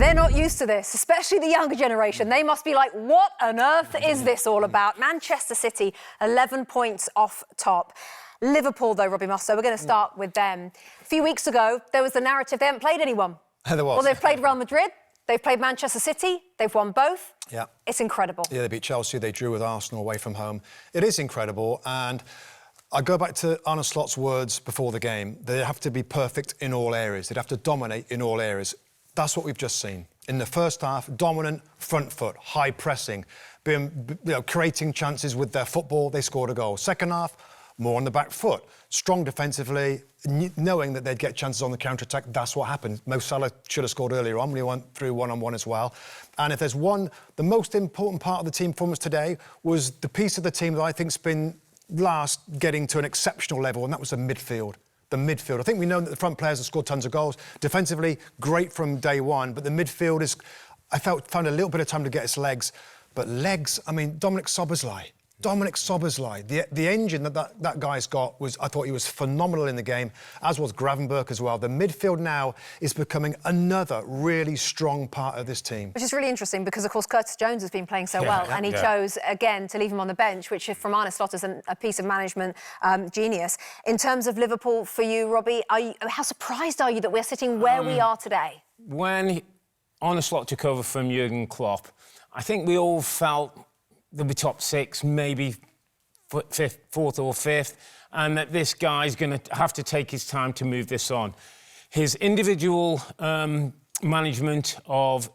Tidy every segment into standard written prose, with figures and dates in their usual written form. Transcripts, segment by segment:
They're not used to this, especially the younger generation. They must be like, what on earth is this all about? Manchester City, 11 points off top. Liverpool, though, Robbie Mustoe, we're going to start with them. A few weeks ago, there was the narrative they haven't played anyone. There was. Well, they've played Real Madrid, they've played Manchester City, they've won both. Yeah. It's incredible. Yeah, they beat Chelsea, they drew with Arsenal away from home. It is incredible, and I go back to Arne Slot's words before the game. They have to be perfect in all areas. They'd have to dominate in all areas. That's what we've just seen. In the first half, dominant front foot, high pressing, creating chances with their football. They scored a goal. Second half, more on the back foot, strong defensively, knowing that they'd get chances on the counter-attack. That's what happened. Mo Salah should have scored earlier on when he went through one-on-one as well. And if there's one, the most important part of the team performance today was the piece of the team that I think's been last getting to an exceptional level, and that was the midfield. The midfield. I think we know that the front players have scored tons of goals. Defensively, great from day one, but the midfield is, found a little bit of time to get its legs. But legs, I mean, Dominic Szoboszlai, the engine that guy's got was, I thought he was phenomenal in the game, as was Gravenberch as well. The midfield now is becoming another really strong part of this team. Which is really interesting because, of course, Curtis Jones has been playing so well, and he chose, again, to leave him on the bench, which from Arne Slot is a piece of management genius. In terms of Liverpool, for you, Robbie, how surprised are you that we're sitting where we are today? When Arne Slot took over from Jurgen Klopp, I think we all felt they'll be top six, maybe fourth or fifth, and that this guy's going to have to take his time to move this on. His individual management of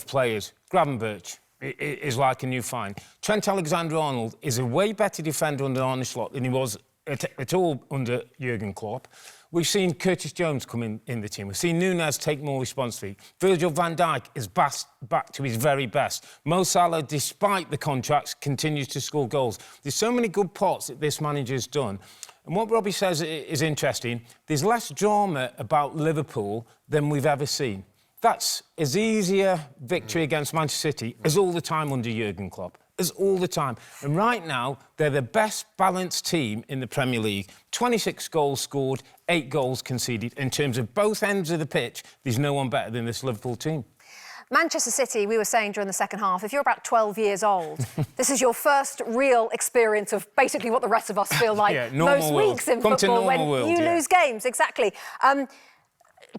players, Gravenberch, is like a new find. Trent Alexander-Arnold is a way better defender under Arne Slot than he was at all under Jurgen Klopp. We've seen Curtis Jones come in the team. We've seen Núñez take more responsibility. Virgil van Dijk is back to his very best. Mo Salah, despite the contracts, continues to score goals. There's so many good parts that this manager's done. And what Robbie says is interesting. There's less drama about Liverpool than we've ever seen. That's as easier victory against Manchester City as all the time under Jurgen Klopp. As all the time. And right now, they're the best balanced team in the Premier League. 26 goals scored, 8 goals conceded. In terms of both ends of the pitch, there's no one better than this Liverpool team. Manchester City, we were saying during the second half, if you're about 12 years old, this is your first real experience of basically what the rest of us feel like most weeks in football when you lose games. Exactly.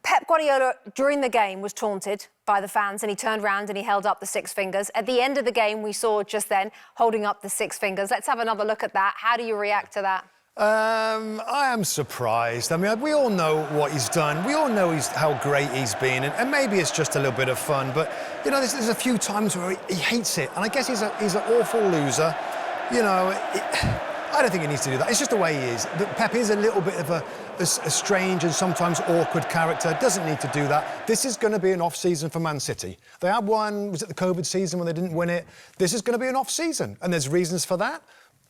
Pep Guardiola, during the game, was taunted by the fans, and he turned round and he held up the 6 fingers. At the end of the game, we saw just then holding up the 6 fingers. Let's have another look at that. How do you react to that? I am surprised. I mean, we all know what he's done. We all know how great he's been, and maybe it's just a little bit of fun. But, you know, there's a few times where he hates it, and I guess he's an awful loser. You know, I don't think he needs to do that. It's just the way he is. Pep is a little bit of a strange and sometimes awkward character. Doesn't need to do that. This is going to be an off-season for Man City. They had one, was it the COVID season when they didn't win it? This is going to be an off-season, and there's reasons for that.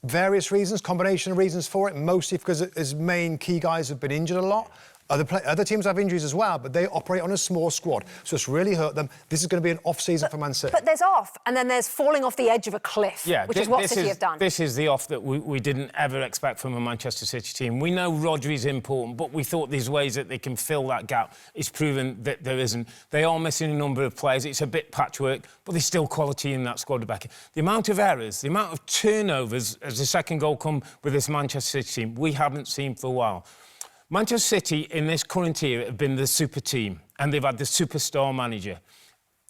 Various reasons, combination of reasons for it, mostly because his main key guys have been injured a lot. Other teams have injuries as well, but they operate on a small squad, so it's really hurt them. This is going to be an off-season for Man City. But there's off, and then there's falling off the edge of a cliff, which is what City have done. This is the off that we didn't ever expect from a Manchester City team. We know Rodri's important, but we thought there's ways that they can fill that gap. It's proven that there isn't. They are missing a number of players. It's a bit patchwork, but there's still quality in that squad back. The amount of errors, the amount of turnovers as the second goal come with this Manchester City team, we haven't seen for a while. Manchester City, in this current era, have been the super team, and they've had the superstar manager.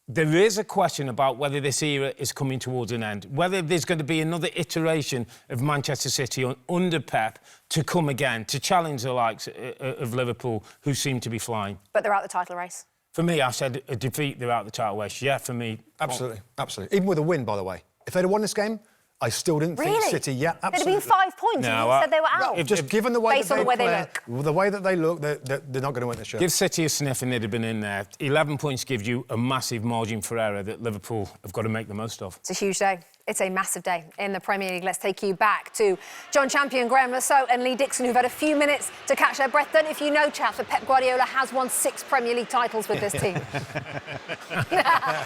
There is a question about whether this era is coming towards an end, whether there's going to be another iteration of Manchester City under Pep to come again, to challenge the likes of Liverpool, who seem to be flying. But they're out the title race. For me, I said a defeat, they're out the title race. Yeah, for me. Absolutely, absolutely. Even with a win, by the way. If they'd have won this game, I still didn't think City. Yeah, absolutely. It'd have been 5 points. No, you said they were out. No, just given the way based on the way they look, they're not going to win this year. Give City a sniff and they'd have been in there. 11 points gives you a massive margin for error that Liverpool have got to make the most of. It's a huge day. It's a massive day in the Premier League. Let's take you back to John Champion, Graham Mustoe and Lee Dixon, who've had a few minutes to catch their breath. Don't know if you know, chaps, but Pep Guardiola has won 6 Premier League titles with this team.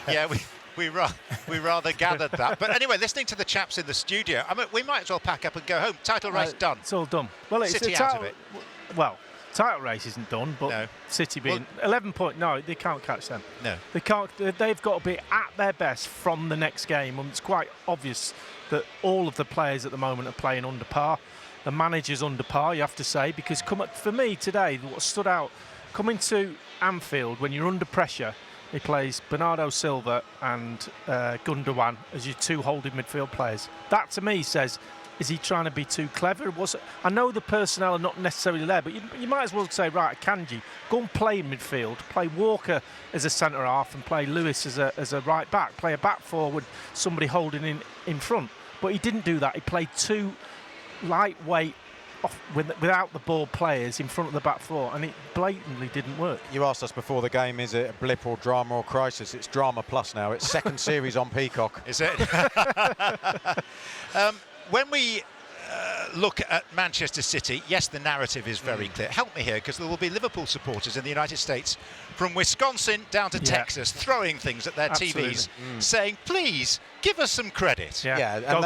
Yeah, we rather gathered that. But anyway, listening to the chaps in the studio, I mean, we might as well pack up and go home. Title race done. It's all done. Well, City out of it. Well, title race isn't done, but City being 11 points, no, they can't catch them. No. They can't. They've got to be at their best from the next game, and it's quite obvious that all of the players at the moment are playing under par. The manager's under par, you have to say, because for me today, what stood out, coming to Anfield when you're under pressure, he plays Bernardo Silva and Gundogan as your two holding midfield players. That to me says, is he trying to be too clever? I know the personnel are not necessarily there, but you might as well say, right, Akanji, go and play in midfield, play Walker as a centre half and play Lewis as a right back, play a back forward, somebody holding in front. But he didn't do that. He played two lightweight, without the ball players in front of the back four, and it blatantly didn't work. You asked us before the game, is it a blip or drama or crisis? It's drama plus now. It's second series on Peacock. Is it? When we look at Manchester City, yes, the narrative is very clear. Help me here, because there will be Liverpool supporters in the United States from Wisconsin down to Texas throwing things at their TVs, saying, please, give us some credit. And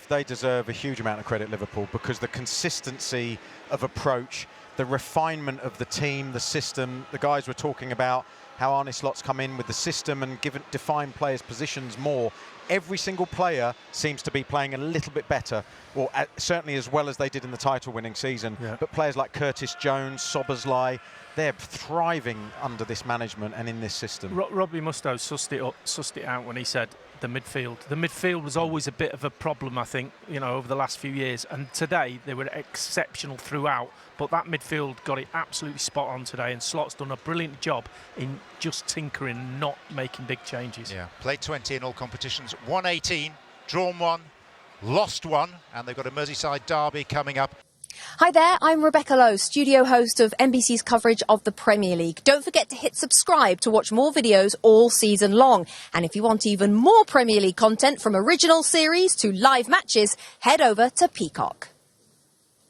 they deserve a huge amount of credit, Liverpool, because the consistency of approach, the refinement of the team, the system, the guys were talking about how Arne Slot's come in with the system and define players' positions more. Every single player seems to be playing a little bit better, or certainly as well as they did in the title-winning season. But players like Curtis Jones, Szoboszlai, they're thriving under this management and in this system. Robbie Mustoe sussed it out when he said the midfield. The midfield was always a bit of a problem, I think, over the last few years. And today they were exceptional throughout. But that midfield got it absolutely spot on today, and Slot's done a brilliant job in just tinkering, not making big changes. Yeah, played 20 in all competitions, won 18, drawn 1, lost 1, and they've got a Merseyside derby coming up. Hi there, I'm Rebecca Lowe, studio host of NBC's coverage of the Premier League. Don't forget to hit subscribe to watch more videos all season long. And if you want even more Premier League content, from original series to live matches, head over to Peacock.